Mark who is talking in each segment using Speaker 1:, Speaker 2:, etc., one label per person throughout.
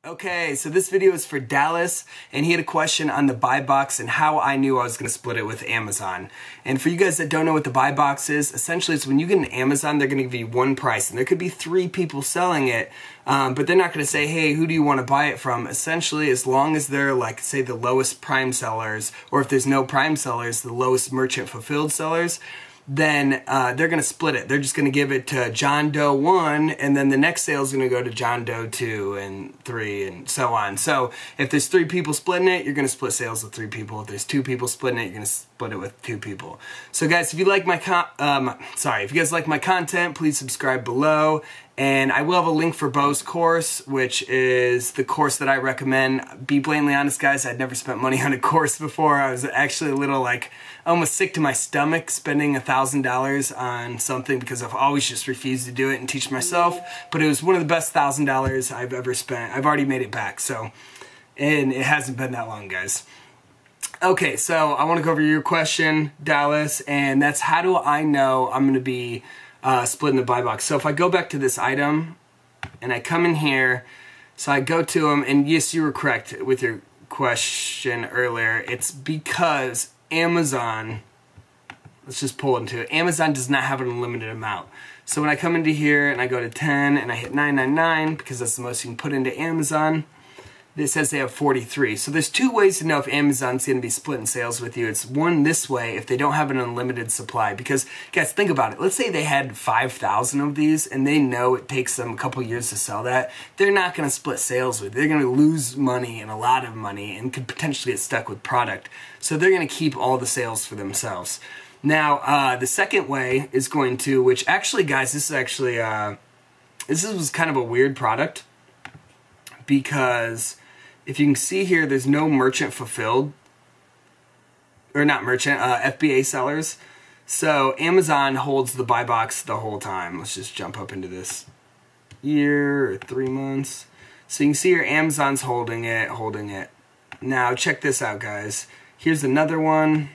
Speaker 1: Okay, so this video is for Dallas, and he had a question on the BuyBox and how I knew I was going to split it with Amazon. And for you guys that don't know what the BuyBox is, essentially it's when you get an Amazon, they're going to give you one price, and there could be 3 people selling it, but they're not going to say, hey, who do you want to buy it from? Essentially, as long as they're like, say, the lowest prime sellers, or if there's no prime sellers, the lowest merchant fulfilled sellers, then they're going to split it. They're just going to give it to John Doe 1, and then the next sale is going to go to John Doe 2 and 3 and so on. So if there's 3 people splitting it, you're going to split sales with 3 people. If there's 2 people splitting it, you're going to split it with 2 people. So guys, if you like my if you guys like my content, please subscribe below. And I will have a link for Bo's course, which is the course that I recommend. Be blatantly honest, guys, I'd never spent money on a course before. I was actually a little almost sick to my stomach spending $1,000 on something because I've always just refused to do it and teach myself. But it was one of the best $1,000 I've ever spent. I've already made it back, and it hasn't been that long, guys. Okay, so I want to go over your question, Dallas, and that's how do I know I'm going to be splitting the BuyBox. So if I go back to this item and I come in here, so I go to them, and yes, you were correct with your question earlier. It's because Amazon, let's just pull into it. Amazon does not have an unlimited amount. So when I come into here and I go to 10 and I hit 999 because that's the most you can put into Amazon, it says they have 43. So there's 2 ways to know if Amazon's going to be splitting sales with you. It's one this way, if they don't have an unlimited supply. Because, guys, think about it. Let's say they had 5,000 of these and they know it takes them a couple years to sell that. They're not going to split sales with you. They're going to lose money, and a lot of money, and could potentially get stuck with product. So they're going to keep all the sales for themselves. Now, the second way is going to, which actually, guys, this was kind of a weird product, because if you can see here, there's no merchant fulfilled, or not merchant, FBA sellers. So Amazon holds the BuyBox the whole time. Let's just jump up into this year or 3 months. So you can see here, Amazon's holding it. Now check this out, guys. Here's another one.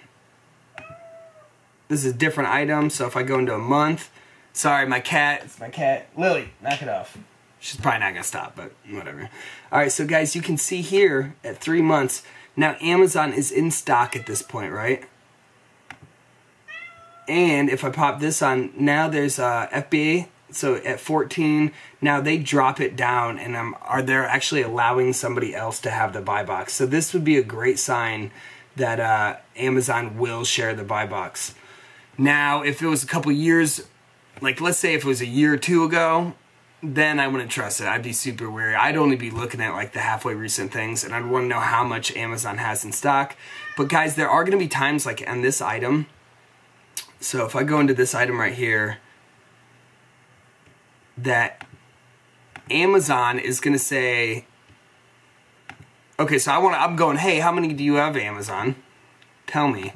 Speaker 1: This is a different item. So if I go into a month, sorry, it's my cat, Lily, knock it off. She's probably not going to stop, but whatever. Alright, so guys, you can see here at 3 months, now Amazon is in stock at this point, right? And if I pop this on, now there's FBA, so at 14, now they drop it down, and they're actually allowing somebody else to have the BuyBox. So this would be a great sign that Amazon will share the BuyBox. Now, if it was a couple years, like let's say if it was a year or 2 ago, then I wouldn't trust it. I'd be super wary. I'd only be looking at like the halfway recent things, and I'd want to know how much Amazon has in stock. But guys, there are going to be times like on this item. So if I go into this item right here, that Amazon is going to say, okay, so I'm going, hey, how many do you have, Amazon? Tell me.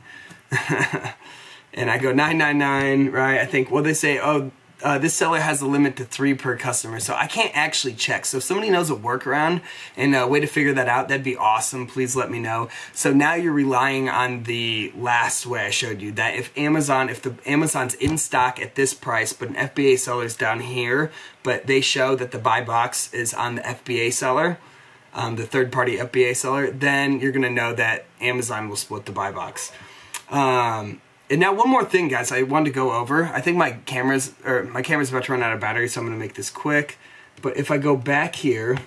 Speaker 1: And I go 999, right? I think, well, they say, oh, this seller has a limit to 3 per customer, so I can't actually check. So if somebody knows a workaround and a way to figure that out, that'd be awesome. Please let me know. So now you're relying on the last way I showed you, that if the Amazon's in stock at this price, but an FBA seller's down here, but they show that the BuyBox is on the FBA seller, the third-party FBA seller, then you're gonna know that Amazon will split the BuyBox. And now one more thing, guys, I wanted to go over. I think my camera's about to run out of battery, so I'm going to make this quick. But if I go back here,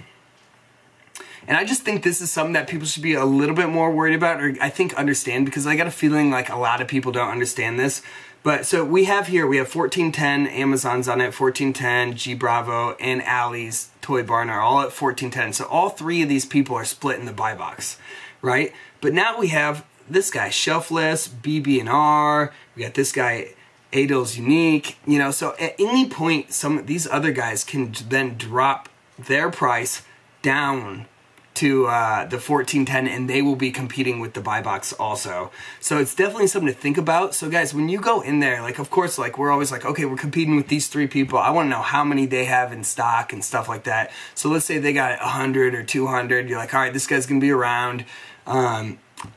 Speaker 1: and I just think this is something that people should be a little bit more worried about, or I think understand, because I got a feeling like a lot of people don't understand this. But so we have 1410, Amazon's on it, 1410, G Bravo, and Allie's Toy Barn are all at 1410. So all 3 of these people are split in the BuyBox, right? But now we have this guy, Shelfless, BB&R, we got this guy, Adel's Unique, you know, so at any point, some of these other guys can then drop their price down to the 1410, and they will be competing with the BuyBox also. So it's definitely something to think about. So guys, when you go in there, like, of course, like, we're always like, okay, we're competing with these 3 people. I want to know how many they have in stock and stuff like that. So let's say they got 100 or 200. You're like, all right, this guy's going to be around.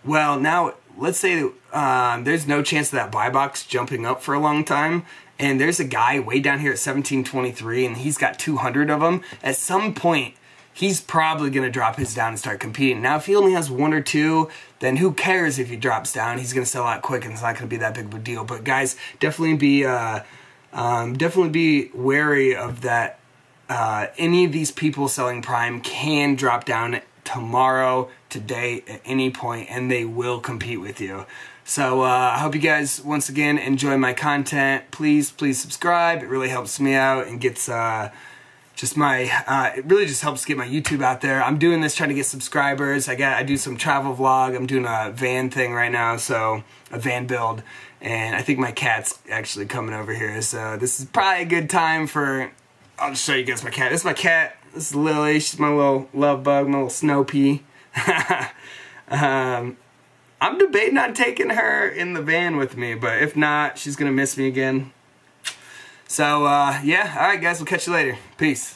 Speaker 1: Well, now, let's say there's no chance of that BuyBox jumping up for a long time, and there's a guy way down here at 1723, and he's got 200 of them. At some point, he's probably going to drop his down and start competing. Now, if he only has 1 or 2, then who cares if he drops down? He's going to sell out quick, and it's not going to be that big of a deal. But guys, definitely be wary of that. Any of these people selling Prime can drop down tomorrow, today, at any point, and they will compete with you. So I hope you guys, once again, enjoy my content. Please subscribe. It really helps me out and gets it really just helps get my YouTube out there. I'm doing this trying to get subscribers. I do some travel vlog. I'm doing a van thing right now, so a van build. And I think my cat's actually coming over here. So this is probably a good time for, I'll just show you guys my cat. This is my cat. This is Lily. She's my little love bug, my little snow pea. I'm debating on taking her in the van with me, but if not, she's going to miss me again. So, yeah. Alright, guys. We'll catch you later. Peace.